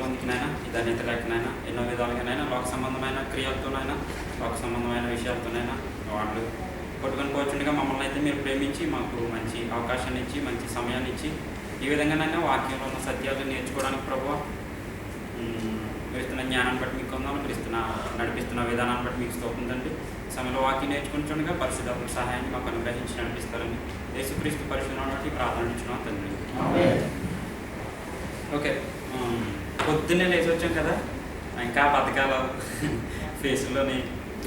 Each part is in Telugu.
మందికినైనా ఈ ధన్యత లేకనైనా ఎన్నో విధాలుగానైనా లోక సంబంధమైన క్రియలతోనైనా లోక సంబంధమైన విషయాలతోనైనా వాళ్ళు కొట్టుకొని పోతుండగా మమ్మల్ని అయితే మీరు ప్రేమించి మాకు మంచి అవకాశాన్ని ఇచ్చి మంచి సమయాన్ని ఇచ్చి ఈ విధంగానైనా వాక్యంలో ఉన్న సత్యాలు నేర్చుకోవడానికి ప్రభువా మీరు ఇస్తున్న జ్ఞానాన్ని బట్టి మీకు కొందాం, మీరు నడిపిస్తున్న విధానాన్ని బట్టి మీకు స్తోత్రం. సమయంలో వాక్యం నేర్చుకుంటుండగా పరిశుద్ధాత్మక సహాయాన్ని మాకు అనుగ్రహించి నడిపిస్తారని యేసుక్రీస్తు పరిశుద్ధుని బట్టి ప్రార్థించున్నాం తండ్రి. ఓకే, పొద్దున్నే లేచి వచ్చాం కదా, ఇంకా బతకాల ఫేస్లోని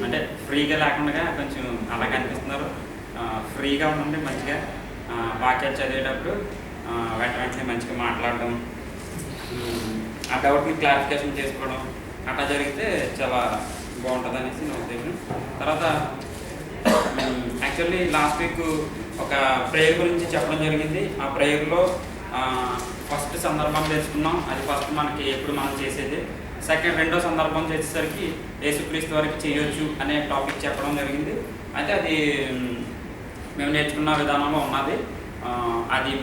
అంటే ఫ్రీగా లేకుండా కొంచెం అలా కనిపిస్తున్నారు. ఫ్రీగా ఉండండి, మంచిగా వాక్యాలు చదివేటప్పుడు వెంటనే మంచిగా మాట్లాడడం, ఆ డౌట్ని క్లారిఫికేషన్ చేసుకోవడం అట్లా జరిగితే చాలా బాగుంటుంది అనేసి నా ఉద్దేశం. తర్వాత యాక్చువల్లీ లాస్ట్ వీక్ ఒక ప్రేయర్ గురించి చెప్పడం జరిగింది. ఆ ప్రేయర్లో ఫస్ట్ సందర్భం తెలుసుకున్నాం, అది ఫస్ట్ మనకి ఎప్పుడు మనం చేసేది. రెండో సందర్భం చేసేసరికి యేసుక్రీస్తు వారికి చేయొచ్చు అనే టాపిక్ చెప్పడం జరిగింది. అయితే అది మేము నేర్చుకున్న విధానంలో ఉన్నది. అది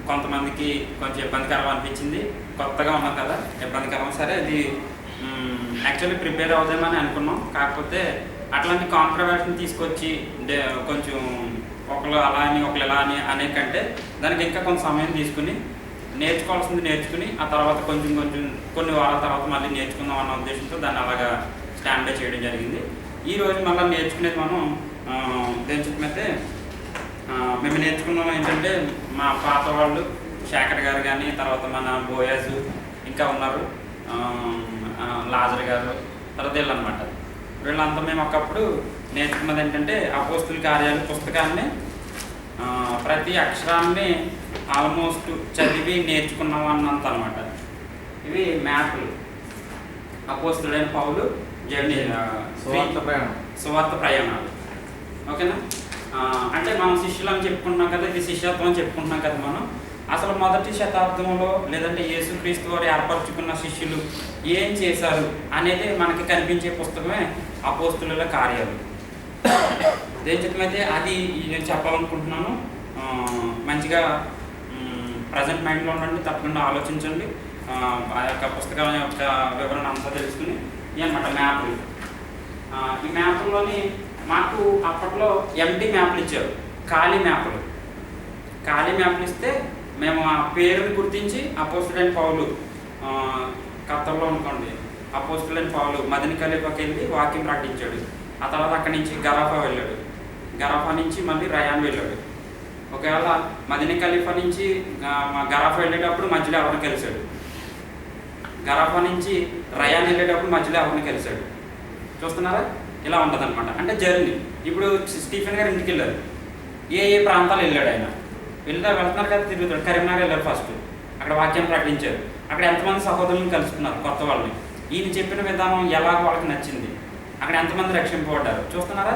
కొంతమందికి కొంచెం ఇబ్బందికరం అనిపించింది, కొత్తగా ఉన్నది కదా ఇబ్బందికరం. సరే, అది యాక్చువల్లీ ప్రిపేర్ అవుదామని అనుకున్నాం. కాకపోతే అట్లాంటి కాంట్రవర్సీని తీసుకొచ్చి కొంచెం ఒకళ్ళు అలా అని ఒకళ్ళు ఎలా అని అనే కంటే దానికి ఇంకా కొంత సమయం తీసుకుని నేర్చుకోవాల్సింది నేర్చుకుని ఆ తర్వాత కొంచెం కొన్ని వారాల తర్వాత మళ్ళీ నేర్చుకుందాం అన్న ఉద్దేశంతో దాన్ని అలాగా స్టాండ్ బై చేయడం జరిగింది. ఈరోజు మళ్ళీ నేర్చుకునేది మనం దేనికైతే మేము నేర్చుకున్నాం ఏంటంటే, మా పాత వాళ్ళు శేఖర్ గారు కానీ, తర్వాత మన బోయాజు ఇంకా ఉన్నారు, లాజర్ గారు, తర్వాత వీళ్ళు అనమాట. వీళ్ళంతా మేము ఒకప్పుడు నేర్చుకున్నది ఏంటంటే అపోస్తుల కార్యాలు పుస్తకాన్ని ప్రతి అక్షరాన్ని ఆల్మోస్ట్ చదివి నేర్చుకున్నాం అన్నంత అనమాట. ఇవి మ్యాప్లు, అపోస్తులైన పౌలు జర్నీ సువార్త ప్రయాణాలు. ఓకేనా? అంటే మనం శిష్యులు అని చెప్పుకుంటున్నాం కదా, ఇది శిష్యత్వం అని చెప్పుకుంటున్నాం కదా. మనం అసలు మొదటి శతాబ్దంలో లేదంటే యేసుక్రీస్తు వారు ఏర్పరచుకున్న శిష్యులు ఏం చేశారు అనేది మనకి కనిపించే పుస్తకమే అపోస్తుల కార్యాలు. దేనికైతే అది నేను చెప్పాలనుకుంటున్నాను. మంచిగా ప్రజెంట్ మైండ్లో ఉండండి, తప్పకుండా ఆలోచించండి. ఆ యొక్క పుస్తకం యొక్క వివరణ అంతా తెలుసుకుని అనమాట. మ్యాప్లు, ఈ మ్యాప్లోని మాకు అప్పట్లో ఎంటీ మ్యాప్లు ఇచ్చారు, ఖాళీ మ్యాప్లు ఇస్తే మేము ఆ పేరుని గుర్తించి అపోస్తులైన పౌలు ఖత్తర్లో అనుకోండి, అపోస్తులైన పౌలు మదీనా ఖలీఫాకి వెళ్ళి వాక్యం ప్రకటించాడు. ఆ తర్వాత అక్కడి నుంచి గరాఫా వెళ్ళాడు, గరాఫా నుంచి మళ్ళీ రయాన్ వెళ్ళాడు. ఒకవేళ మదీనా ఖలీఫా నుంచి గరాఫా వెళ్ళేటప్పుడు మధ్యలో ఎవరిని కలిశాడు, గరాఫా నుంచి రయాన్ వెళ్ళేటప్పుడు మధ్యలో ఎవరిని కలిశాడు. చూస్తున్నారా? ఇలా ఉంటుంది అనమాట. అంటే జర్నీ. ఇప్పుడు స్టీఫెన్ గారు ఇంటికి వెళ్ళారు, ఏ ప్రాంతాలు వెళ్ళాడు ఆయన, వెళ్తున్నారు కదా, తిరుగుతాడు. కరీంనగర్ వెళ్ళారు ఫస్ట్, అక్కడ వాక్యాన్ని ప్రకటించారు. అక్కడ ఎంతమంది సహోదరులను కలుసుకున్నారు, కొత్త వాళ్ళని. ఈయన చెప్పిన విధానం ఎలా వాళ్ళకి నచ్చింది, అక్కడ ఎంతమంది రక్షింపబడ్డారు. చూస్తున్నారా?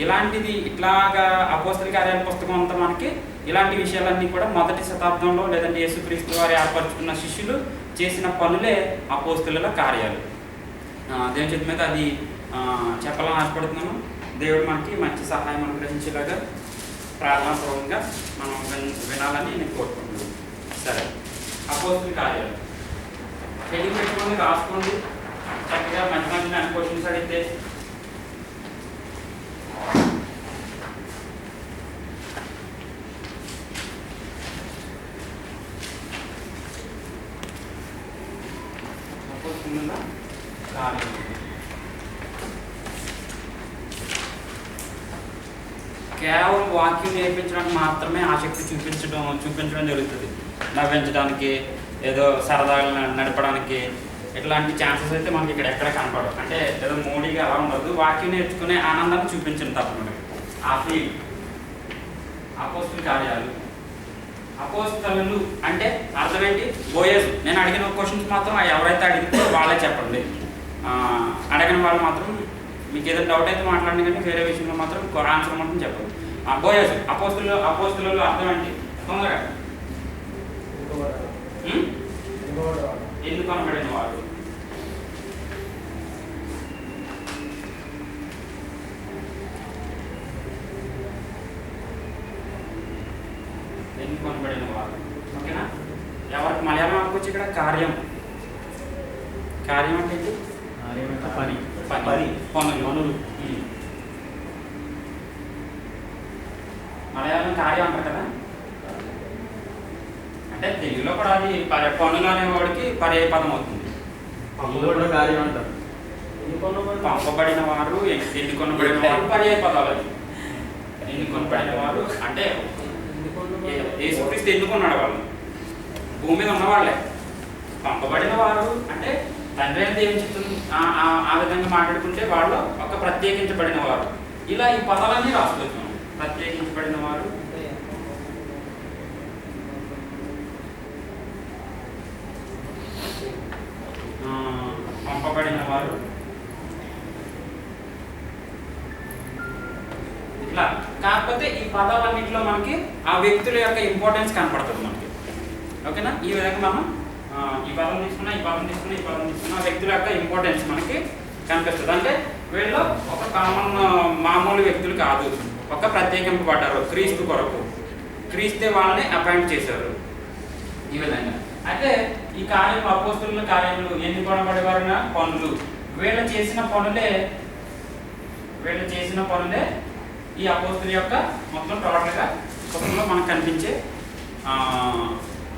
ఇలాంటిది ఇట్లాగా అపోస్తల కార్యాల పుస్తకం అంతా మనకి ఇలాంటి విషయాలన్నీ కూడా మొదటి శతాబ్దంలో లేదంటే యేసుక్రీస్తు వారు ఏర్పరచుకున్న శిష్యులు చేసిన పనులే అపోస్తలుల కార్యాలు. దేవుని చేతి మీద అది చెప్పాలని ఆశపడుతున్నాను. దేవుడు మనకి మంచి సహాయం అనుగ్రహించేలాగా ప్రార్థనాపూర్వకంగా మనం వినాలని నేను కోరుకుంటున్నాను. సరే, అపోస్తల కార్యాలు హెడ్డింగ్ పెట్టుకోండి, రాసుకోండి. చక్కగా మంచి క్వశ్చన్స్ అడిగితే కేవలం వాక్యం నేర్పించడానికి మాత్రమే ఆసక్తి చూపించడం జరుగుతుంది. నవ్వించడానికి, ఏదో సరదాగా నడపడానికి ఇట్లాంటి ఛాన్సెస్ అయితే మనకి ఇక్కడ ఎక్కడ కనపడవు. అంటే ఏదో మూడీగా అలా ఉండదు. వాక్యం నేర్చుకునే ఆనందాన్ని చూపించండి తప్పకుండా. ఆ ఫీల్ అపోస్తల కార్యాలు. అపోస్తలులు అంటే అర్థం ఏంటి? బోయజు. నేను అడిగిన క్వశ్చన్స్ మాత్రం ఎవరైతే అడిగితే వాళ్ళే చెప్పండి. అడగని వాళ్ళు మాత్రం మీకు ఏదైనా డౌట్ అయితే మాట్లాడండి, కానీ వేరే విషయంలో మాత్రం ఆన్సర్ మాత్రం చెప్పండి. బోయజు. అపోస్తలులు అర్థం ఏంటి? తొందరగా ఎందుకు కనబడిన వాడు? ఎందుకు కనబడిన వాడు. ఓకేనా? ఎవరికి మలయాళం వచ్చి ఇక్కడ కార్యం కార్యం అంటే ఏంటి? పని పనులు. మలయాళం కార్యం అంటారు కదా, అంటే తెలుగులో కూడా అది పనులు అనేవాడికి పర్యాయ పదం అవుతుంది. కార్యం అంటారు. పంపబడిన వారు, ఎన్నుకొనబడిన వారు పర్యాయ పదాలు. ఎన్నుకొనబడిన వారు అంటే యేసుక్రీస్తు ఎన్నుకున్నాడు వాళ్ళు, భూమి మీద ఉన్నవాళ్ళే. పంపబడిన వారు అంటే తండ్రి అంటే ఏం చెప్తుంది, ఆ విధంగా మాట్లాడుకుంటే వాళ్ళు ఒక ప్రత్యేకించబడిన వారు. ఇలా ఈ పదాలన్నీ రాసుకొచ్చాం. ప్రత్యేకించబడిన వారు, పంపబడిన వారు, ఇట్లా. కాకపోతే ఈ పదాలన్నింటిలో మనకి ఆ వ్యక్తుల యొక్క ఇంపార్టెన్స్ కనపడుతుంది మనకి. ఓకేనా? ఈ విధంగా మనం ఈ పదం తీసుకున్నా, ఈ పదం తీసుకున్నా, ఈ పదం తీసుకున్నా, ఆ వ్యక్తుల యొక్క ఇంపార్టెన్స్ మనకి కనిపిస్తుంది. అంటే వీళ్ళు ఒక కామన్ మామూలు వ్యక్తులు కాదు, ఒక ప్రత్యేకింపబడ్డారు క్రీస్తు కొరకు. క్రీస్తే వాళ్ళని అపాయింట్ చేశారు ఈ విధంగా. అయితే ఈ కార్యములు, అపోస్తుల కార్యములు, ఎన్నుకొనబడేవారిన పనులు, వీళ్ళు చేసిన పనులే ఈ అపోస్తుల యొక్క మొత్తం టోటల్గా పుస్తకంలో మనకు కనిపించే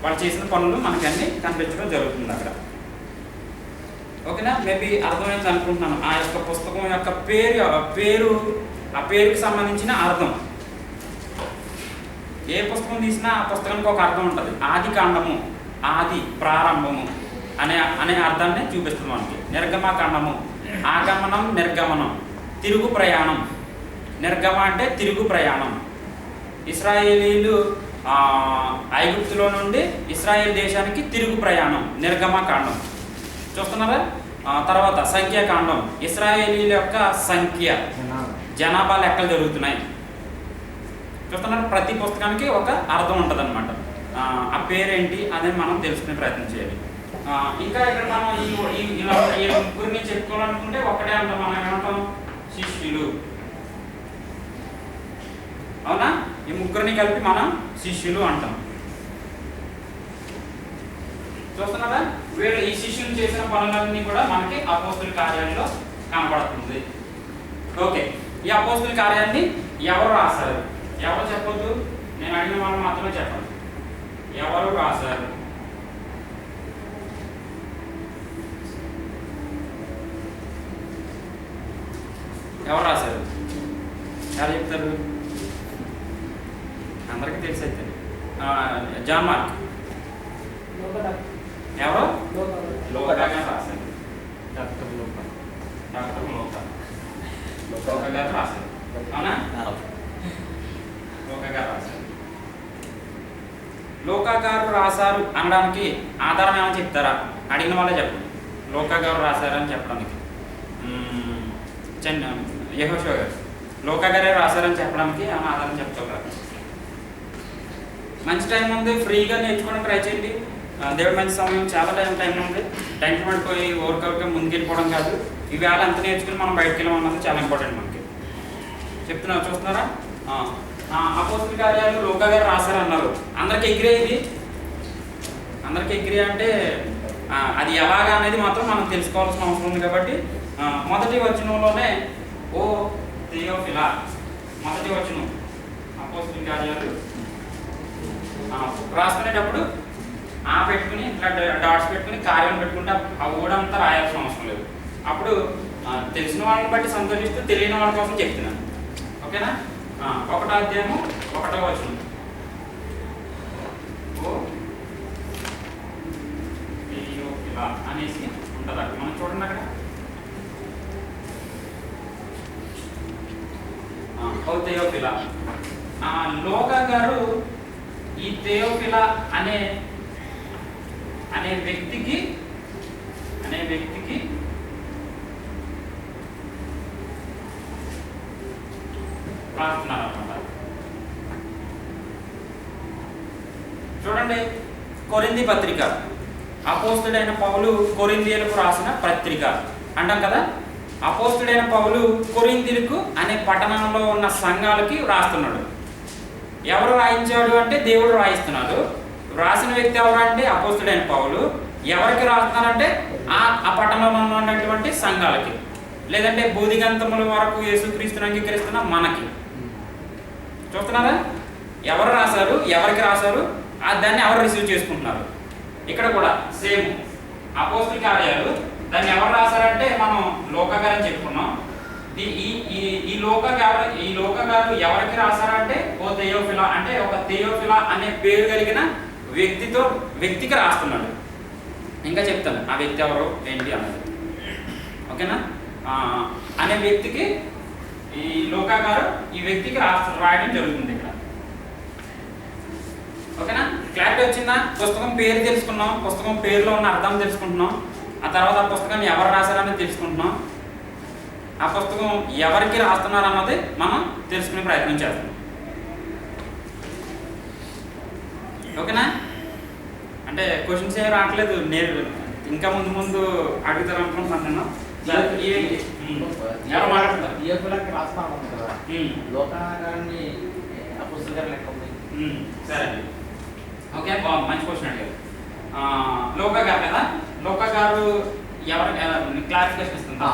వాళ్ళు చేసిన పనులు మనకి అన్ని కనిపించడం జరుగుతుంది అక్కడ. ఓకేనా? మేబీ అర్థమైంది అనుకుంటున్నాను. ఆ యొక్క పుస్తకం యొక్క పేరు ఆ పేరుకి సంబంధించిన అర్థం. ఏ పుస్తకం తీసినా ఆ పుస్తకానికి ఒక అర్థం ఉంటుంది. ఆది కాండము, ఆది ప్రారంభము అనే అర్థాన్ని చూపిస్తుంది మనకి. నిర్గమకాండము, ఆగమనం, నిర్గమనం, తిరుగు ప్రయాణం. నిర్గమ అంటే తిరుగు ప్రయాణం. ఇశ్రాయేలీలు ఐగుప్తులో నుండి ఇశ్రాయేల్ దేశానికి తిరుగు ప్రయాణం, నిర్గమకాండం. చూస్తున్నారా? తర్వాత సంఖ్యాకాండం, ఇశ్రాయేలీల యొక్క సంఖ్య, జనాభా లెక్కలు జరుగుతున్నాయి. చూస్తున్నారు? ప్రతి పుస్తకానికి ఒక అర్థం ఉంటుంది అనమాట. ఆ పేరేంటి అనేది మనం తెలుసుకునే ప్రయత్నం చేయాలి. ఇంకా ఇక్కడ మనం ఈ ముగ్గురిని చెప్పుకోవాలనుకుంటే ఒక్కటే అంటాం, మనం ఏమంటాం? శిష్యులు. అవునా? ఈ ముగ్గురిని కలిపి మనం శిష్యులు అంటాం. చూస్తున్నారా? వీళ్ళు ఈ శిష్యులు చేసిన పనులన్నీ కూడా మనకి అపోస్తుల కార్యాల్లో కనపడుతుంది. ఓకే, ఈ అపోస్తుల కార్యాన్ని ఎవరు రాశారు? ఎవరు చెప్పొద్దు, నేను అడిగిన వాళ్ళు మాత్రమే చెప్పండి. ఎవరు రాశారు? ఎవరు రాశారు? ఎవరు చెప్తారు? అందరికీ తెలిసి అయితే జాన్ మార్క్. ఎవరు? లోకా గారు రాశారు. డాక్టర్ లోకా గారు రాశారు. అవునా? లోకా గారు రాశారు. లోకా గారు రాశారు అనడానికి ఆధారం ఏమైనా చెప్తారా? అడిగిన వాళ్ళే చెప్పండి. లోకా గారు రాశారని చెప్పడానికి యెహోషువ గారు లోకా గారే రాశారని చెప్పడానికి ఏమైనా ఆధారం చెప్తారా? మంచి టైం ఉంది, ఫ్రీగా నేర్చుకోవడానికి ట్రై చేయండి. దేవుడి మంచి సమయం, చాలా టైం ఉంది. టైంకి పడిపోయి ఓవర్కౌట్గా ముందుకెళ్ళిపోవడం కాదు. ఈ వేళ ఎంత నేర్చుకుని మనం బయటకు వెళ్ళమన్నది చాలా ఇంపార్టెంట్ మనకి. చెప్తున్నారు, చూస్తున్నారా? అపోస్తుల కార్యాలు లోకా గారు రాశారన్నారు. అందరికి ఎగ్రీ ఇది? అందరికి ఎగ్రీ అంటే అది ఎలాగా అనేది మాత్రం మనం తెలుసుకోవాల్సిన అవసరం ఉంది. కాబట్టి మొదటి వచనంలోనే ఓ థియోఫిలా, మొదటి వచనం అపోస్తుల కార్యాలు రాసుకునేటప్పుడు పెట్టుకుని ఇట్లా డాట్స్ పెట్టుకుని కార్యం పెట్టుకుంటే ఆ ఊడంతా రాయాల్సిన అవసరం లేదు. అప్పుడు తెలిసిన వాళ్ళని బట్టి సంతోషిస్తూ తెలియని వాళ్ళ కోసం చెప్తున్నాను. ఓకేనా? 1వ అధ్యాయము 1వ వచనం. అనేసి ఉంటుంది అక్కడ, మనం చూడండి అక్కడ. థెయోఫిలా. లోకా గారు ఈ థెయోఫిలా అనే వ్యక్తికి రాస్తున్నారు అన్నమాట. చూడండి, కొరింథీ పత్రిక, అపోస్తుడైన పౌలు కొరింథీయులకు రాసిన పత్రిక అంటాం కదా. అపోస్తుడైన పౌలు కొరింథీయులకు అనే పట్టణంలో ఉన్న సంఘాలకి రాస్తున్నాడు. ఎవరు రాయించాడు అంటే దేవుడు రాయిస్తున్నాడు. రాసిన వ్యక్తి ఎవరు అంటే అపోస్తుడైన పౌలు. ఎవరికి రాస్తున్నారంటే ఆ పట్టణంలో ఉన్నటువంటి సంఘాలకి, లేదంటే బోధిగంతముల వరకు యేసుక్రీస్తుని అంగీకరిస్తున్న మనకి. చూస్తున్నారా? ఎవరు రాశారు, ఎవరికి రాశారు, దాన్ని ఎవరు రిసీవ్ చేసుకుంటున్నారు. ఇక్కడ కూడా సేమ్ అపోస్తుల కార్యాలు, దాన్ని ఎవరు రాశారంటే మనం లూకా గారని చెప్పుకున్నాం. ఈ లూకా గారు ఎవరికి రాశారంటే ఓ థెయోఫిలా, అంటే ఒక థెయోఫిలా అనే పేరు కలిగిన వ్యక్తికి రాస్తున్నాడు. ఇంకా చెప్తాను ఆ వ్యక్తి ఎవరు ఏంటి అన్నది, ఓకేనా? అనే వ్యక్తికి ఈ లూకా గారు ఈ వ్యక్తికి రాయడం జరుగుతుంది ఇక్కడ, ఓకేనా? క్లారిటీ వచ్చిందా? పుస్తకం పేరు తెలుసుకున్నాం, పుస్తకం పేరులో ఉన్న అర్థం తెలుసుకుంటున్నాం, ఆ తర్వాత ఆ పుస్తకాన్ని ఎవరు రాశారనేది తెలుసుకుంటున్నాం, ఆ పుస్తకం ఎవరికి రాస్తున్నారు అన్నది మనం తెలుసుకునే ప్రయత్నం చేస్తాం, ఓకేనా? అంటే క్వశ్చన్స్ ఏమి రావట్లేదు, నేను ఇంకా ముందు అడుగుతారు అనుకుంటున్నాను నేను. ఎవరు మాట్లాడతారు? సరే అండి, ఓకే, బాగుంది, మంచి క్వశ్చన్ అడిగారు. లూకా గారు కదా, లూకా గారు ఎవరు క్లారిఫికేషన్ ఇస్తుందా?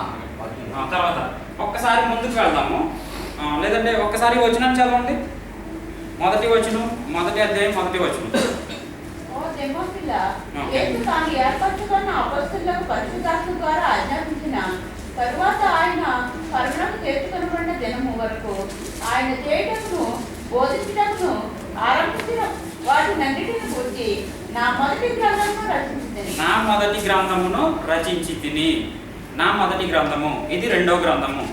తర్వాత ఒక్కసారి ముందుకు వెళ్దాము, లేదంటే ఒక్కసారి వచనం చదవండి. మొదటి అధ్యాయం మొదటి వచనం. యేసు తాను ఏర్పరచుకున్న అపొస్తలులకు పరిశుద్ధాత్మ ద్వారా ఆజ్ఞాపించిన తరువాత ఆయన పరమునకు చేర్చుకొనబడిన దినము వరకు ఆయన చేయటమును బోధించటమును ఆరంభించిన వాటినన్నిటిని గురించి నా మొదటి గ్రంథమును రచించి తిని. నా మొదటి గ్రంథము, ఇది రెండో గ్రంథము.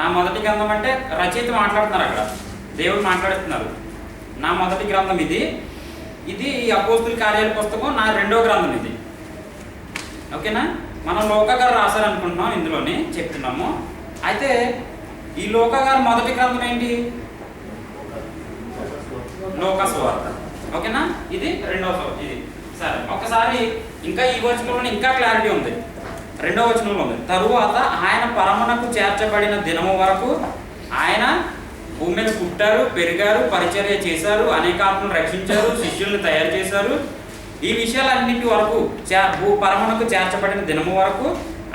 నా మొదటి గ్రంథం అంటే రచయిత మాట్లాడుతున్నారు, అక్కడ దేవుడు మాట్లాడుతున్నారు. నా మొదటి గ్రంథం ఇది ఈ అపోస్తుల కార్యాల పుస్తకం, నా రెండో గ్రంథం ఇది, ఓకేనా? మనం లూకా గారు రాశారనుకుంటున్నాం, ఇందులోనే చెప్తున్నాము. అయితే ఈ లూకా గారు మొదటి గ్రంథం ఏంటి? లూకా సువార్త, ఓకేనా? ఇది ఇది. సరే, ఒకసారి ఇంకా ఈ వచనంలో ఇంకా క్లారిటీ ఉంది. రెండో వచనంలో ఉంది, తరువాత ఆయన పరమునకు చేర్చబడిన దినము వరకు ఆయన భూమి మీద పుట్టారు, పెరిగారు, పరిచర్య చేశారు, అనేక ఆత్మలను రక్షించారు, శిష్యులను తయారు చేశారు. ఈ విషయాలన్నింటి వరకు పరమునకు చేర్చబడిన దినము వరకు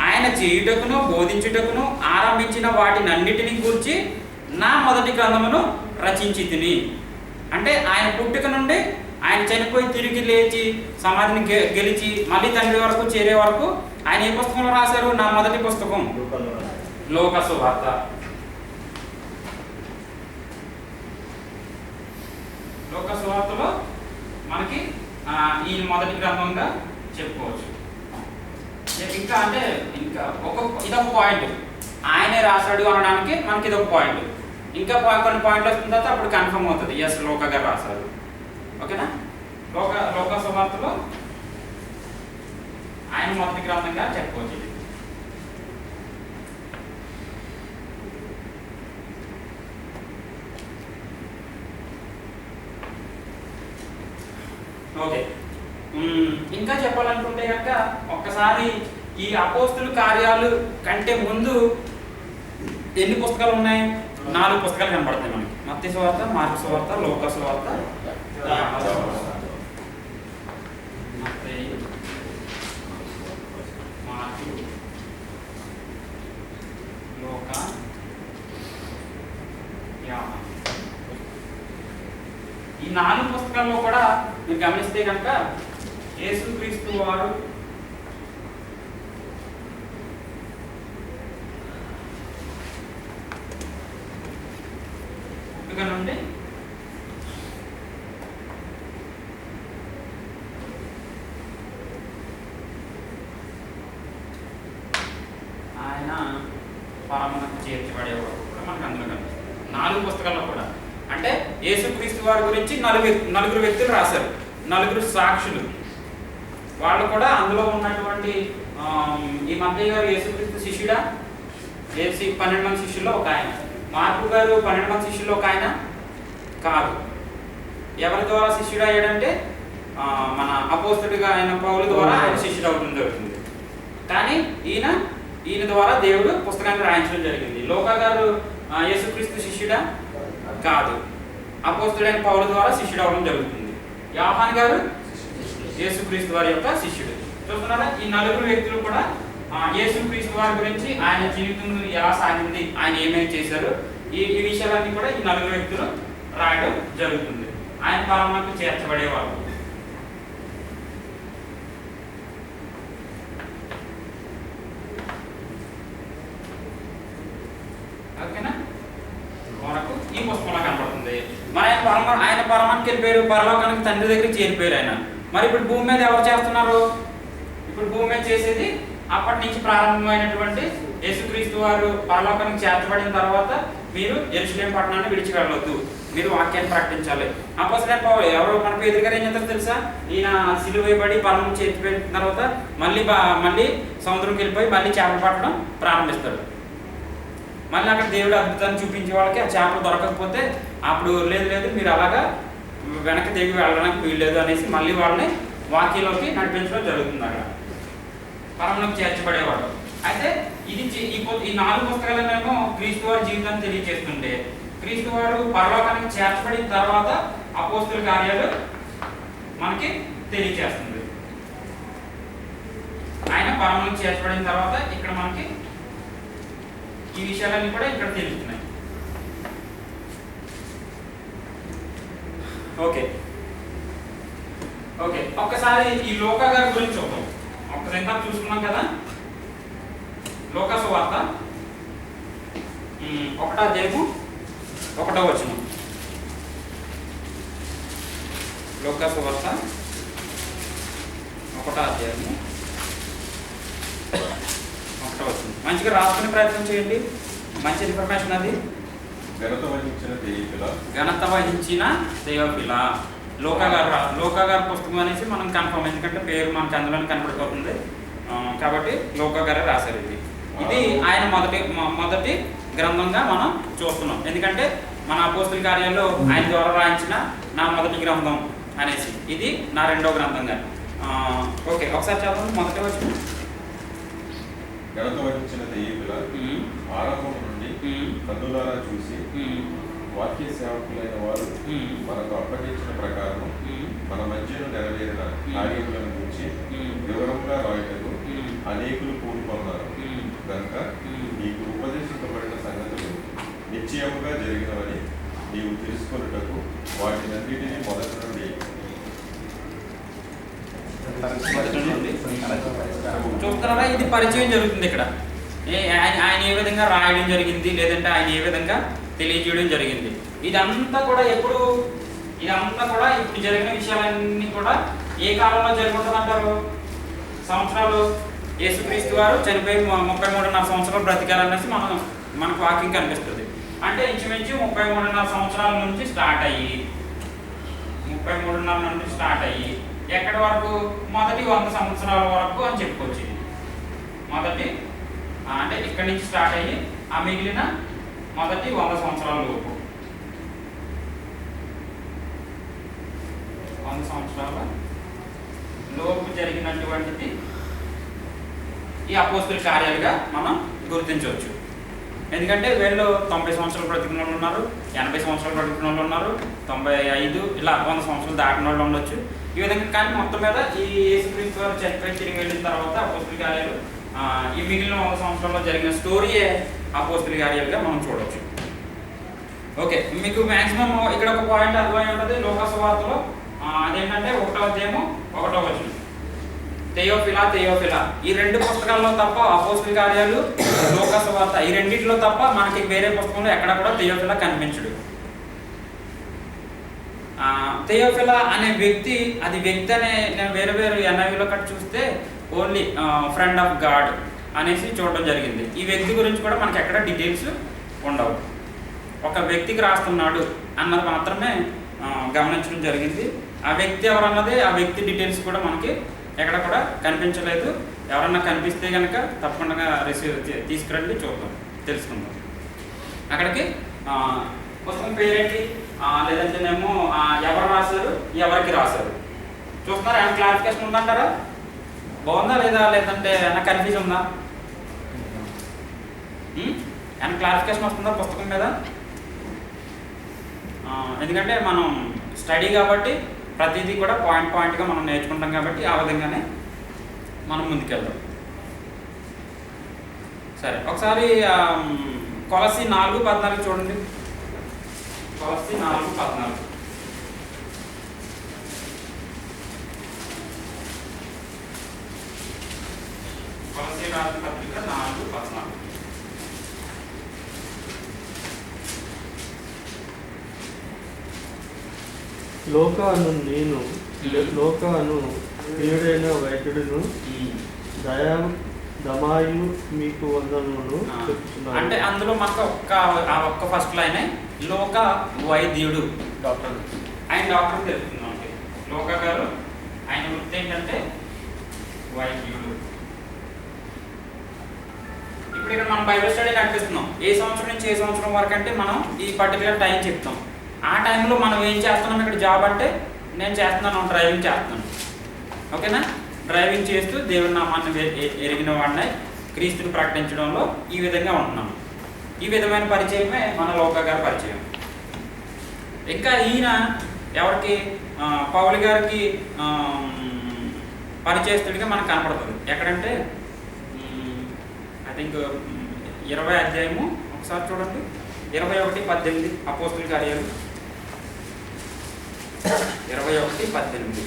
ఆయన చేయుటకును బోధించుటకును ఆరంభించిన వాటినన్నిటిని గూర్చి నా మొదటి గ్రంథమును రచించి తిని. అంటే ఆయన పుట్టుక నుండి ఆయన చనిపోయి తిరిగి లేచి సమాధిని గెలిచి మళ్ళీ తండ్రి వరకు చేరే వరకు ఆయన ఏ పుస్తకంలో రాశారు? నా మొదటి పుస్తకం లూకా సువార్త. లూకా సువార్తలో మనకి ఈ మొదటి గ్రంథంగా చెప్పుకోవచ్చు. ఇంకా ఇదొక పాయింట్, ఆయనే రాశాడు అనడానికి మనకి ఇదొక పాయింట్. ఇంకా కొన్ని పాయింట్లు వచ్చిన తర్వాత అప్పుడు కన్ఫర్మ్ అవుతుంది, ఎస్ లూకా గారు రాశారు, ఓకేనా? లూకా సువార్తలో ఆయన మొదటి గ్రంథంగా చెప్పుకోవచ్చు. ఇది ఓకే. ఇంకా చెప్పాలనుకుంటే కనుక ఒక్కసారి ఈ అపోస్తుల కార్యాలు కంటే ముందు ఎన్ని పుస్తకాలు ఉన్నాయి? 4 పుస్తకాలు కనపడతాయి మనకి. మత్తయి సువార్త, మార్కు సువార్త, లూకా సువార్త, మార్కు, లూకా, ఈ 4 పుస్తకాల్లో కూడా మీరు గమనిస్తే కనుక యేసుక్రీస్తు వారు పుట్టుక నుండి ఆయన పరమునకు చేర్చబడేవాడు కూడా మనకు అందులో కనిపిస్తుంది 4 పుస్తకాల్లో కూడా. అంటే యేసుక్రీస్తు వారి గురించి 4 వ్యక్తులు రాశారు, 4 సాక్షులు. వాళ్ళు కూడా అందులో ఉన్నటువంటి ఈ మత్తయి గారు యేసుక్రీస్తు శిష్యుడా? 12 మంది శిష్యుల్లో ఒక ఆయన. మార్కు గారు 12 మంది శిష్యుల్లో ఒక ఆయన కాదు. ఎవరి ద్వారా శిష్యుడు అయ్యాడంటే మన అపోస్తలుడిగా ఆయన పౌలు ద్వారా ఆయన శిష్యుడు అవడం జరుగుతుంది. కానీ ఈయన ద్వారా దేవుడు పుస్తకాన్ని రాయించడం జరిగింది. లూకా గారు యేసుక్రీస్తు శిష్యుడా? కాదు. అపోస్తలుడైన పౌలు ద్వారా శిష్యుడు అవడం జరుగుతుంది. యోహాను గారు యేసుక్రీస్తు వారి యొక్క శిష్యుడు. చూస్తున్నారా ఈ నలుగురు వ్యక్తులు కూడా యేసుక్రీస్తు వారి గురించి ఆయన జీవితం ఎలా సాగింది, ఆయన ఏమేమి చేశారు, ఈ విషయాలన్నీ కూడా ఈ నలుగురు వ్యక్తులు రాయడం జరుగుతుంది. ఆయన పరమకు చేర్చబడేవాళ్ళు. ఓకేనా, మనకు ఈ పుస్తకంలో కనపడుతుంది. మరి ఆయన పరమానికి వెళ్ళిపోయారు, పరలోకానికి తండ్రి దగ్గరికి చేరిపోయారు ఆయన. మరి ఇప్పుడు భూమి మీద ఎవరు చేస్తున్నారు? ఇప్పుడు భూమి మీద చేసేది అప్పటి నుంచి ప్రారంభమైనటువంటి యేసుక్రీస్తు వారు పరలోకానికి చేర్చబడిన తర్వాత మీరు యెరూషలేం పట్టణాన్ని విడిచి వెళ్ళొద్దు, మీరు వాక్యాన్ని ప్రకటించాలి. అపోస్తలుడైన పౌలు ఎవరు మన పేదరి గారు ఏం చేస్తారు తెలుసా? ఈయన సిలువ వేయబడి పరలోకం చేర్చిపోయిన తర్వాత మళ్ళీ సముద్రంకి వెళ్ళిపోయి మళ్ళీ చేపలు పట్టడం ప్రారంభిస్తాడు. మళ్ళీ అక్కడ దేవుడు అద్భుతాన్ని చూపించే వాళ్ళకి ఆ చేపలు దొరకకపోతే అప్పుడు లేదు మీరు అలాగా వెనక్కి తిరిగి వెళ్ళడానికి వీల్లేదు అనేసి మళ్ళీ వాళ్ళని వాక్యంలోకి నడిపించడం జరుగుతుంది. అక్కడ పరలోకానికి చేర్చబడేవాడు. అయితే ఇది ఈ 4 పుస్తకాలనేమో క్రీస్తు వారి జీవితాన్ని తెలియజేస్తుంటే, క్రీస్తు వారు పరలోకానికి చేర్చబడిన తర్వాత అపోస్తలుల కార్యాలు మనకి తెలియజేస్తుంది. ఆయన పరలోకానికి చేర్చబడిన తర్వాత ఇక్కడ మనకి ఈ విషయాలన్నీ కూడా ఇక్కడ తెలుస్తున్నాయి. ఓకే ఒక్కసారి ఈ లూకా గారి గురించి చూద్దాం. ఒక్కసారి చూసుకున్నాం కదా, లూకా సువార్త 1వ అధ్యాయము 1వ వచనం. లూకా సువార్త 1వ అధ్యాయము 1వ వచనం. మంచిగా రాసుకునే ప్రయత్నం చేయండి, మంచి ఇన్ఫర్మేషన్ అది. ఘనత వహించిన తెయోఫిలా. లూకా గారి పుస్తకం అనేసి మనం కన్ఫర్మ్, ఎందుకంటే పేరు మనకు అందులోనే కనపడిపోతుంది కాబట్టి లూకా గారే రాశారు. ఇది ఆయన మొదటి గ్రంథంగా మనం చూస్తున్నాం. ఎందుకంటే మన అపోస్తలుల కార్యాల్లో ఆయన ద్వారా రాయించిన నా మొదటి గ్రంథం అనేసి, ఇది నా 2వ గ్రంథంగా. ఓకే ఒకసారి చదవండి. మొదటి వచనం. ఘనత వహించిన తెయోఫిలా, ఆరంభం నుండి కన్నులారా చూసి వాక్య సేవకులైన వారు మనకు అప్పగించిన ప్రకారం మన మధ్యలో నెరవేరిన కార్యములను గురించి వివరంగా రాయటకు అనేకులు కూడుకున్నారు కనుక నీకు ఉపదేశించబడిన సంగతులు నిశ్చయముగా జరిగినవని నీవు తెలుసుకొనుటకు వాటినన్నిటినీ మొదటి నుండి చూస్తున్నారా, ఇది పరిచయం జరుగుతుంది ఇక్కడ. ఆయన ఏ విధంగా రాయడం జరిగింది, లేదంటే ఆయన ఏ విధంగా తెలియజేయడం జరిగింది. ఇదంతా కూడా ఇప్పుడు జరిగిన విషయాలన్నీ కూడా ఏ కాలంలో జరుగుతుందంటారు? సంవత్సరాలు యేసుక్రీస్తు వారు చనిపోయి 33.5 సంవత్సరాలు బ్రతికారనేసి మనకు వాక్యం కనిపిస్తుంది. అంటే ఇంచుమించు 33.5 సంవత్సరాల నుంచి స్టార్ట్ అయ్యి 33.5 నుండి స్టార్ట్ అయ్యి ఎక్కడి వరకు? మొదటి 100 సంవత్సరాల వరకు అని చెప్పుకోవచ్చు. మొదటి అంటే ఇక్కడి నుంచి స్టార్ట్ అయ్యి ఆ మిగిలిన మొదటి 100 సంవత్సరాల లోపు, 100 సంవత్సరాల లోపు జరిగినటువంటిది ఈ అపోస్తలుల కార్యాలుగా మనం గుర్తించవచ్చు. ఎందుకంటే వీళ్ళు 90 సంవత్సరాలు బ్రతికిన వాళ్ళు ఉన్నారు, 80 సంవత్సరాలు బ్రతికిన వాళ్ళు ఉన్నారు, 95 ఇలా 100 సంవత్సరాలు దాటిన వాళ్ళు ఉండొచ్చు. ఈ విధంగా కానీ మొత్తం మీద ఈ యేసుక్రీస్తు వారు చనిపోయి తిరిగి వెళ్ళిన తర్వాత అపోస్తలుల కార్యాలు ఈ మిగిలిన 100 సంవత్సరాల్లో జరిగిన స్టోరీయే అపోస్తలుల కార్యాలుగా మనం చూడవచ్చు. ఓకే, మీకు మ్యాక్సిమం ఇక్కడ ఒక పాయింట్ అర్థమై ఉంటుంది లూకా సువార్తలో. అదేంటంటే 1వ అధ్యాయము 1వ వచనం. తెయోఫిలా ఈ 2 పుస్తకాల్లో తప్ప అపోస్తలుల కార్యాలు, లూకా సువార్త ఈ రెండిట్లో తప్ప మనకి వేరే పుస్తకంలో ఎక్కడ కూడా తెయోఫిలా కనిపించడు. తెయోఫిలా అనే వ్యక్తి అనే నేను వేరే NIVలో కట్ చూస్తే ఓన్లీ ఫ్రెండ్ ఆఫ్ గాడ్ అనేసి చూడడం జరిగింది. ఈ వ్యక్తి గురించి కూడా మనకి ఎక్కడ డీటెయిల్స్ ఉండవు. ఒక వ్యక్తికి రాస్తున్నాడు అన్నది మాత్రమే గమనించడం జరిగింది. ఆ వ్యక్తి ఎవరన్నది, ఆ వ్యక్తి డీటెయిల్స్ కూడా మనకి ఎక్కడ కూడా కనిపించలేదు. ఎవరన్నా కనిపిస్తే కనుక తప్పకుండా తీసుకురండి, చూద్దాం, తెలుసుకుందాం. అక్కడికి పుస్తకం పేరేంటి, లేదంటేనేమో ఎవరు రాశారు, ఎవరికి రాశారు చూస్తున్నారా? ఏమైనా క్లారిఫికేషన్ ఉందంటారా? బాగుందా లేదంటే ఏమైనా కన్ఫ్యూజన్ ఉందా? ఏమైనా క్లారిఫికేషన్ వస్తుందా పుస్తకం మీద? ఎందుకంటే మనం స్టడీ కాబట్టి ప్రతిదీ కూడా పాయింట్గా మనం నేర్చుకుంటాం కాబట్టి ఆ విధంగానే మనం ముందుకెళ్దాం. సరే, ఒకసారి కొలస్సీ 4:14 చూడండి. కొలస్సీ 4:14. కొలస్సీ రాసిన పత్రిక 4:14. లోకాను నేను లోకాను ప్రియుడైన వైద్యుడును దమాయు మీకు వందనములు చెప్తున్నాను. అంటే అందులో మనకు ఒక్క ఫస్ట్ లైనే లోక వైద్యుడు డాక్టర్. ఆయన డాక్టర్ తెలుపుతున్నాం. అంటే లోక గారు ఆయన వృత్తి ఏంటంటే వైద్యుడు. ఇప్పుడు ఇక్కడ మనం బైబిల్ స్టడీ నడిపిస్తున్నాం. ఏ సంవత్సరం నుంచి ఏ సంవత్సరం వరకు అంటే మనం ఈ పర్టికులర్ టైం చెప్తాం. ఆ టైంలో మనం ఏం చేస్తున్నాం ఇక్కడ జాబ్ అంటే నేను చేస్తున్నాను, డ్రైవింగ్ చేస్తున్నాను. ఓకేనా? డ్రైవింగ్ చేస్తూ దేవుని నామాన్ని ఎరిగిన వాడిని క్రీస్తుని ప్రకటించడంలో ఈ విధంగా ఉంటున్నాను. ఈ విధమైన పరిచయమే మన లోక గారి పరిచయం. ఇంకా ఈయన ఎవరికి పౌలు గారికి పరిచయస్తుడిగా మనకు కనపడుతుంది. ఎక్కడంటే ఐ థింక్ 20వ అధ్యాయము ఒకసారి చూడండి. 21:18 అపోస్తుల కార్యాలు 21:18.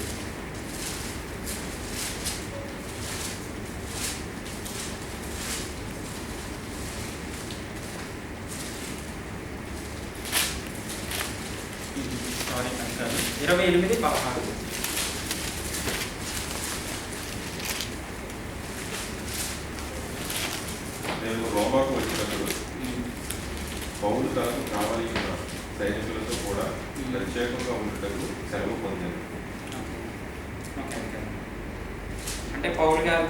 సారీ 28:16. నేను రోమాకు వచ్చినప్పుడు పౌలు తనకు కావలసిన సైనికులతో కూడా ప్రత్యేకంగా ఉండటకు సెలవు పొందాను. అంటే పౌలు గారు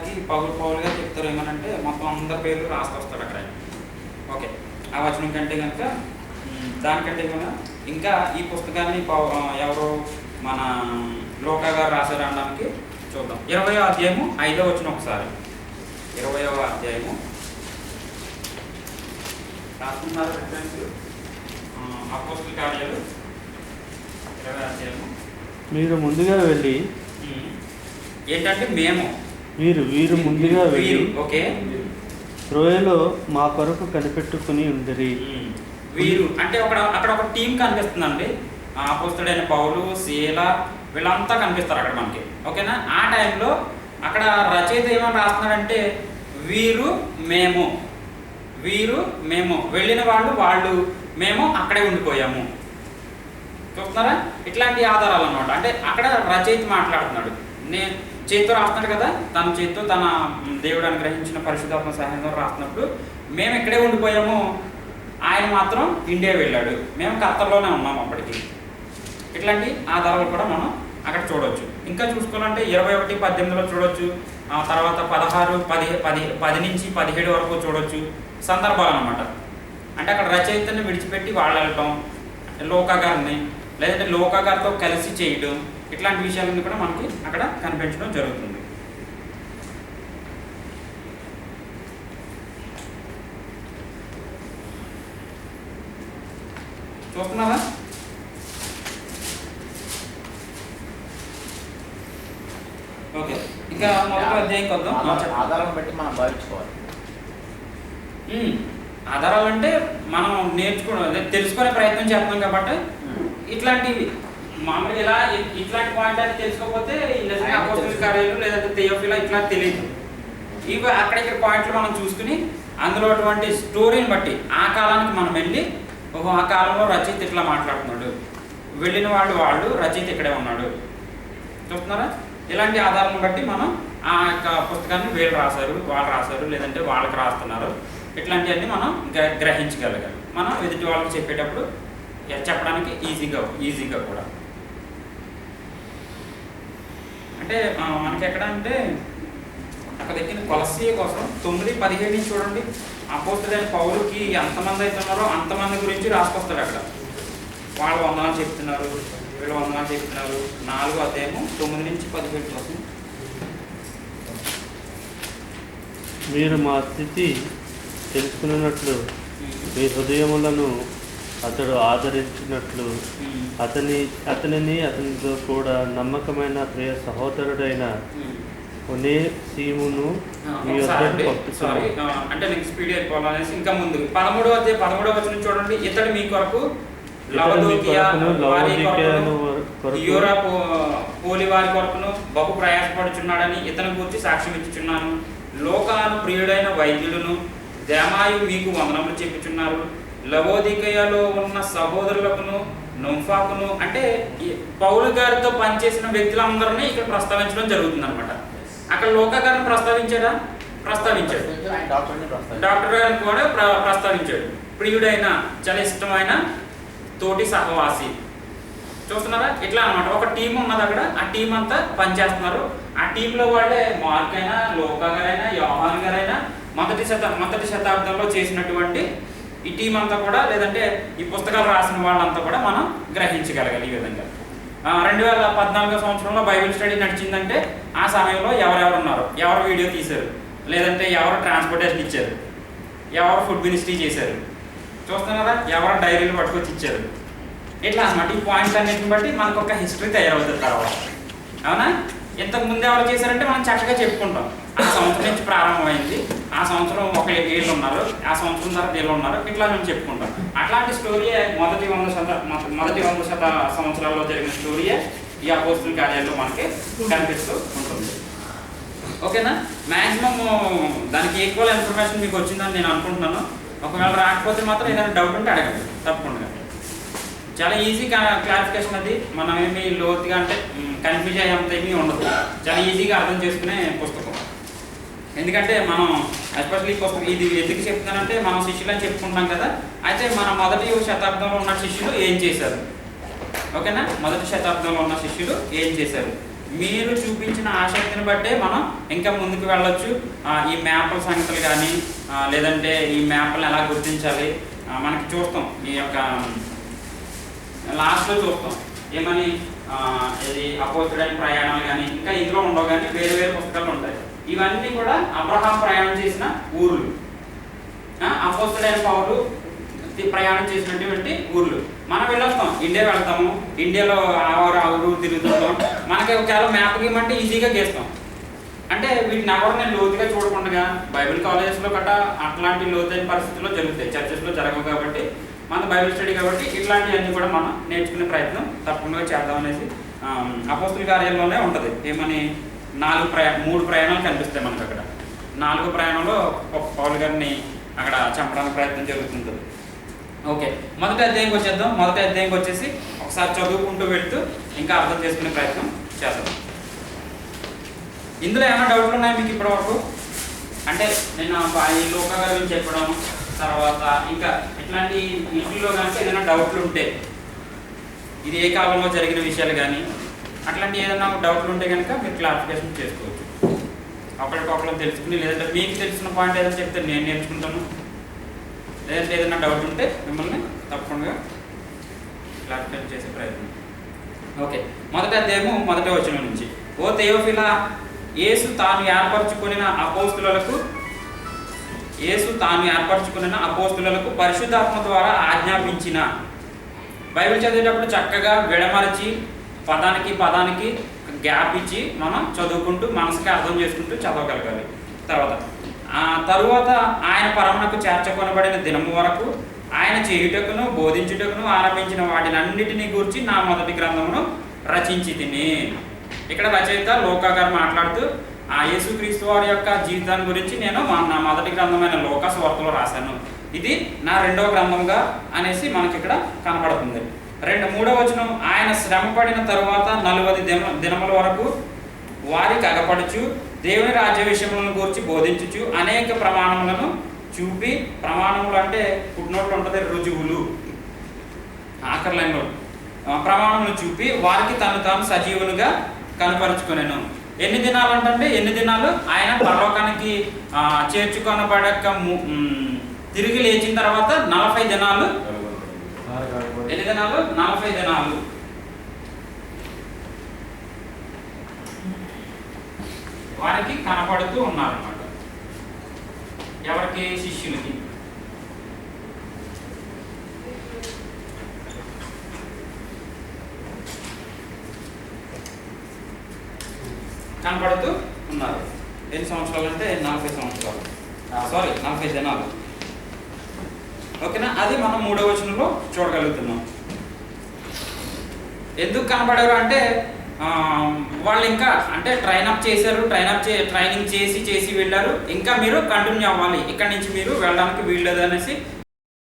చెప్తారు ఏమనంటే మొత్తం అందరి పేర్లు రాసుకొస్తాడు అక్కడ. ఓకే, ఆ వచనం కంటే కనుక దానికంటే కనుక ఇంకా ఈ పుస్తకాన్ని ఎవరు మన లోకా గారు రాశారు అనడానికి చూద్దాం. 20వ అధ్యాయము 5వ వచనం ఒకసారి. 20వ అధ్యాయము రాసుకున్నారు రిఫరెన్స్ అపోస్తుల కార్యాలు 20వ అధ్యాయము. మీరు ముందుగా వెళ్ళి ఏంటంటే మేము వీరు ముందుగా వెళ్ళి ఓకే త్రోయలో మా కొరకు కనిపెట్టుకుని ఉండిరి. వీరు అంటే అక్కడ ఒక టీం కనిపిస్తుందండి. అపోస్తుడైన పౌలు, శీల వీళ్ళంతా కనిపిస్తారు అక్కడ మనకి. ఓకేనా? ఆ టైంలో అక్కడ రచయిత ఏమని రాస్తున్నాడంటే వీరు మేము వెళ్ళిన వాళ్ళు మేము అక్కడే ఉండిపోయాము. చూస్తున్నారా? ఇట్లాంటి ఆధారాలు అన్నమాట. అంటే అక్కడ రచయిత మాట్లాడుతున్నాడు. చేతితో రాస్తున్నాడు కదా, తన చేతితో తన దేవుడు అనుగ్రహించిన పరిశుద్ధాత్మ సహాయంతో రాస్తున్నప్పుడు మేము ఇక్కడే ఉండిపోయాము, ఆయన మాత్రం ఇండియా వెళ్ళాడు, మేము ఖత్తర్లోనే ఉన్నాం అప్పటికి. ఇట్లాంటి ఆధారాలు కూడా మనం అక్కడ చూడవచ్చు. ఇంకా చూసుకోవాలంటే 21:18 చూడవచ్చు. తర్వాత 10 నుంచి 17 వరకు చూడవచ్చు. సందర్భాలు అన్నమాట. అంటే అక్కడ రచయితని విడిచిపెట్టి వాళ్ళు వెళ్ళటం, లోకా గారిని లేదంటే లోకా గారితో కలిసి చేయడం, ఇట్లాంటి విషయాలన్నీ కూడా మనకి అక్కడ కనిపించడం జరుగుతుంది. చూస్తున్నారా? ఓకే, ఇంకా మొదటి అధ్యాయం కొద్దాం. ఆధారాలను బట్టి మనం భావించుకోవాలి. ఆధారాలు అంటే మనం తెలుసుకునే ప్రయత్నం చేస్తున్నాం కాబట్టి ఇట్లాంటివి మామూలుగా ఇలా ఇట్లాంటి పాయింట్ అది తెలుసుకోకపోతే అపోస్తలుల కార్యాలు లేదంటే థియోఫిలా ఇట్లా తెలియదు. ఇవి అక్కడిక్కడ పాయింట్లు మనం చూసుకుని అందులో అటువంటి స్టోరీని బట్టి ఆ కాలానికి మనం వెళ్ళి ఆ కాలంలో రచయిత ఇట్లా మాట్లాడుతున్నాడు, వెళ్ళిన వాళ్ళు రచయిత ఇక్కడే ఉన్నాడు. చూస్తున్నారా? ఇలాంటి ఆధారాలను బట్టి మనం ఆ యొక్క పుస్తకాన్ని వీళ్ళు రాశారు, వాళ్ళు రాశారు, లేదంటే వాళ్ళకి రాస్తున్నారు, ఇట్లాంటివన్నీ మనం గ్రహించగలగాలి. మనం ఎదుటి వాళ్ళకి చెప్పేటప్పుడు చెప్పడానికి ఈజీగా కూడా. అంటే మనకి ఎక్కడ అంటే అక్కడ దగ్గర కొలస్సీ కోసం 9:17 నుంచి చూడండి. అపోస్తలుడైన పౌలుకి ఎంతమంది అయితే ఉన్నారో అంతమంది గురించి రాసుకొస్తాడు అక్కడ. వాళ్ళు వందనాలు చెప్తున్నారు, వీళ్ళు వందనాలు చెప్తున్నారు. 4వ అధ్యాయము 9 నుంచి 17 కోసం. మీరు మా స్థితి తెలుసుకున్నట్లు మీ హృదయములను అతడు ఆదరించినట్లు అతనిని అతనితో కూడా నమ్మకమైన ప్రియ సహోదరుడైన ఒనేసిమును మీ ఒకసారి వద్దకు అండి, సారీ పంపుతున్నాను. అంటే నీకు స్పీడ్ అయిపోవాలనేసి ఇంకా ముందు 13వ వచనం చూడండి. ఇతడు మీ కొరకు లవదోకియా వారి కొరకును యూరా పోలి వారి కొరకును బహు ప్రయాసపడుచున్నాడని ఇతని గురించి సాక్ష్యం ఇచ్చుచున్నాను. లోకాను ప్రియుడైన వైద్యుడును దేమాయు మీకు వందనములు చెప్పుచున్నారు. లవోదికయలో ఉన్న సహోదరులకును నొంఫాకును, అంటే పౌలు గారితో పనిచేసిన వ్యక్తులందరినీ ఇక్కడ ప్రస్తావించడం జరుగుతుంది అనమాట. అక్కడ లోకా గారిని ప్రస్తావించాడా? ప్రస్తావించాడు. డాక్టర్ గారిని కూడా ప్రస్తావించాడు. ప్రియుడైన, చాలా ఇష్టమైన తోటి సహవాసి. చూస్తున్నారా? ఇట్లా అనమాట. ఒక టీం ఉన్నది అక్కడ. ఆ టీం అంతా పనిచేస్తున్నారు. ఆ టీంలో వాళ్ళే మార్క్ అయినా, లోకా గారైనా, యోహాన్ గారైనా మొదటి శతాబ్దంలో చేసినటువంటి ఈ టీం అంతా కూడా, లేదంటే ఈ పుస్తకాలు రాసిన వాళ్ళంతా కూడా మనం గ్రహించగలగాలి. ఈ విధంగా 2014 సంవత్సరంలో బైబిల్ స్టడీ నడిచిందంటే ఆ సమయంలో ఎవరెవరు ఉన్నారు, ఎవరు వీడియో తీశారు, లేదంటే ఎవరు ట్రాన్స్పోర్టేషన్ ఇచ్చారు, ఎవరు ఫుడ్ మినిస్ట్రీ చేశారు, చూస్తున్నారా, ఎవరు డైరీలు పట్టుకొచ్చి ఇచ్చారు, ఇట్లా అన్నమాట. ఈ పాయింట్స్ అన్నింటిని బట్టి మనకు ఒక హిస్టరీ తయారవుతుంది తర్వాత. అవునా? ఇంతకు ముందు ఎవరు చేశారంటే మనం చక్కగా చెప్పుకుంటాం. ఆ సంవత్సరం నుంచి ప్రారంభమైంది, ఆ సంవత్సరం ఒక ఏళ్ళు ఉన్నారు, ఆ సంవత్సరం తర్వాత ఏళ్ళు ఉన్నారు, ఇట్లా మేము చెప్పుకుంటాం. అట్లాంటి స్టోరీయే మొదటి 100 సంవత్సరాల్లో జరిగిన స్టోరీయే ఈ అపోస్తుల కార్యాల్లో మనకి కనిపిస్తూ ఉంటుంది. ఓకేనా? మ్యాక్సిమం దానికి ఈక్వల్ ఇన్ఫర్మేషన్ మీకు వచ్చిందని నేను అనుకుంటున్నాను. ఒకవేళ రాకపోతే మాత్రం ఏదైనా డౌట్ ఉంటే అడగండి తప్పకుండా. చాలా ఈజీ క్లారిఫికేషన్ అది. మనం ఏమి లోతుగా అంటే కన్ఫ్యూజ్ అయ్యేంత ఏమీ ఉండదు. చాలా ఈజీగా అర్థం చేసుకునే పుస్తకం. ఎందుకంటే మనం ఎస్పెషల్లీ ఈ పుస్తకం ఇది ఎందుకు చెప్తున్నానంటే, మనం శిష్యులు అని చెప్పుకుంటాం కదా. అయితే మన మొదటి శతాబ్దంలో ఉన్న శిష్యులు ఏం చేశారు? ఓకేనా? మొదటి శతాబ్దంలో ఉన్న శిష్యులు ఏం చేశారు? మీరు చూపించిన ఆసక్తిని బట్టే మనం ఇంకా ముందుకు వెళ్ళొచ్చు. ఈ మ్యాప్ల సంగతులు కానీ, లేదంటే ఈ మ్యాప్లను ఎలా గుర్తించాలి, మనకి చూస్తాం. ఈ యొక్క లాస్ట్లో చూస్తాం ఏమని, ఇది అపోస్తుడైన ప్రయాణాలు కానీ, ఇంకా ఇందులో ఉండవు కానీ వేరే వేరే పుస్తకాలు ఉంటాయి. ఇవన్నీ కూడా అబ్రహాం ప్రయాణం చేసిన ఊర్లు, అపోస్తుడైన పౌలు ప్రయాణం చేసినటువంటి ఊర్లు. మనం వెళ్ళొస్తాం, ఇండియా వెళ్తాము, ఇండియాలో ఆవురు తిరుగుతుంటాం. మనకి ఒకవేళ మ్యాప్ గీయమంటే ఈజీగా గీస్తాం. అంటే వీటిని ఎవరు నేను లోతుగా చూడకుండా, బైబిల్ కాలేజెస్లో గట్టా అట్లాంటి లోతైన పరిస్థితుల్లో జరుగుతాయి, చర్చెస్లో జరగవు కాబట్టి, మన బైబిల్ స్టడీ కాబట్టి ఇట్లాంటివన్నీ కూడా మనం నేర్చుకునే ప్రయత్నం తప్పకుండా చేద్దామనేసి అపోస్తుల కార్యాల్లోనే ఉంటుంది. ఏమని 3 ప్రయాణాలు కనిపిస్తాయి మనకు అక్కడ. 4 ప్రయాణంలో పౌలు గారిని అక్కడ చంపడానికి ప్రయత్నం జరుగుతుంటుంది. ఓకే, మొదటి అధ్యాయంకి వచ్చేద్దాం. మొదటి అధ్యాయంకి వచ్చేసి ఒకసారి చదువుకుంటూ వెళ్తూ ఇంకా అర్థం చేసుకునే ప్రయత్నం చేద్దాం. ఇందులో ఏమైనా డౌట్లు ఉన్నాయా మీకు ఇప్పటివరకు? అంటే నేను ఈ లోకా గారి గురించి చెప్పడం, తర్వాత ఇంకా ఇట్లాంటి ఇంట్లో కనుక ఏదైనా డౌట్లు ఉంటే, ఇది ఏ కాలంలో జరిగిన విషయాలు కానీ అట్లాంటి ఏదైనా డౌట్లు ఉంటే కనుక మీరు క్లారిఫికేషన్ చేసుకోవచ్చు. ఒకరికొకరు తెలుసుకుని, లేదంటే మీకు తెలిసిన పాయింట్ ఏదైనా చెప్తే నేను నేర్చుకుంటాను, లేదంటే ఏదైనా డౌట్ ఉంటే మిమ్మల్ని తప్పకుండా క్లారిఫికేషన్ చేసే ప్రయత్నం. ఓకే, మొదటి అధ్యాయము 1వ వచనం నుంచి. ఓ తెయోఫిలా, యేసు తాను ఏర్పరచుకున్న అపోస్తులకు పరిశుద్ధాత్మ ద్వారా ఆజ్ఞాపించిన. బైబిల్ చదివేటప్పుడు చక్కగా విడమరచి పదానికి గ్యాప్ ఇచ్చి మనం చదువుకుంటూ మనసుకి అర్థం చేసుకుంటూ చదవగలగాలి. తరువాత ఆయన పరమునకు చేర్చకొనబడిన దినము వరకు ఆయన చేయుటకును బోధించుటకును ఆరంభించిన వాటినన్నిటినీ గూర్చి నా మొదటి గ్రంథమును రచించి తిని. ఇక్కడ రచయిత లోకా గారు మాట్లాడుతూ యేసుక్రీస్తు వారి యొక్క జీవితాన్ని గురించి నేను నా మొదటి గ్రంథమైన లోకా సువార్తలో రాశాను, ఇది నా 2వ గ్రంథంగా అనేసి మనకి ఇక్కడ కనపడుతుంది. 3వ వచనం, ఆయన శ్రమపడిన తరువాత 40 దినముల వరకు వారికి అగపడుచు దేవుని రాజ్య విషయములను గురించి బోధించుచు అనేక ప్రమాణములను చూపి, ప్రమాణములు అంటే ఫుట్నోట్లు ఉంటుంది, రుజువులు, ఆఖరి లైన్లో ప్రమాణములు చూపి వారికి తాను సజీవులుగా కనపరుచుకునేను. ఎన్ని దినాలు అంటే, ఎన్ని దినాలు? ఆయన పరలోకానికి చేర్చుకొనబడక తిరిగి లేచిన తర్వాత 40 దినాలు. ఎన్ని దినాలు? 40 దినాలు. వారికి కనపడుతూ ఉన్నారన్నమాట. ఎవరికి? శిష్యులకి. కనపడుతూ ఉన్నారు. ఎన్ని సంవత్సరాలు అంటే 40 సంవత్సరాలు, సారీ 40 దినాలు. ఓకేనా, అది మనం 3వ వచనంలో చూడగలుగుతున్నాం. ఎందుకు కనబడారు అంటే వాళ్ళు ఇంకా అంటే ట్రైనప్ చేశారు, ట్రైనింగ్ చేసి వెళ్ళారు, ఇంకా మీరు కంటిన్యూ అవ్వాలి, ఇక్కడి నుంచి మీరు వెళ్ళడానికి వీల్లేదు అనేసి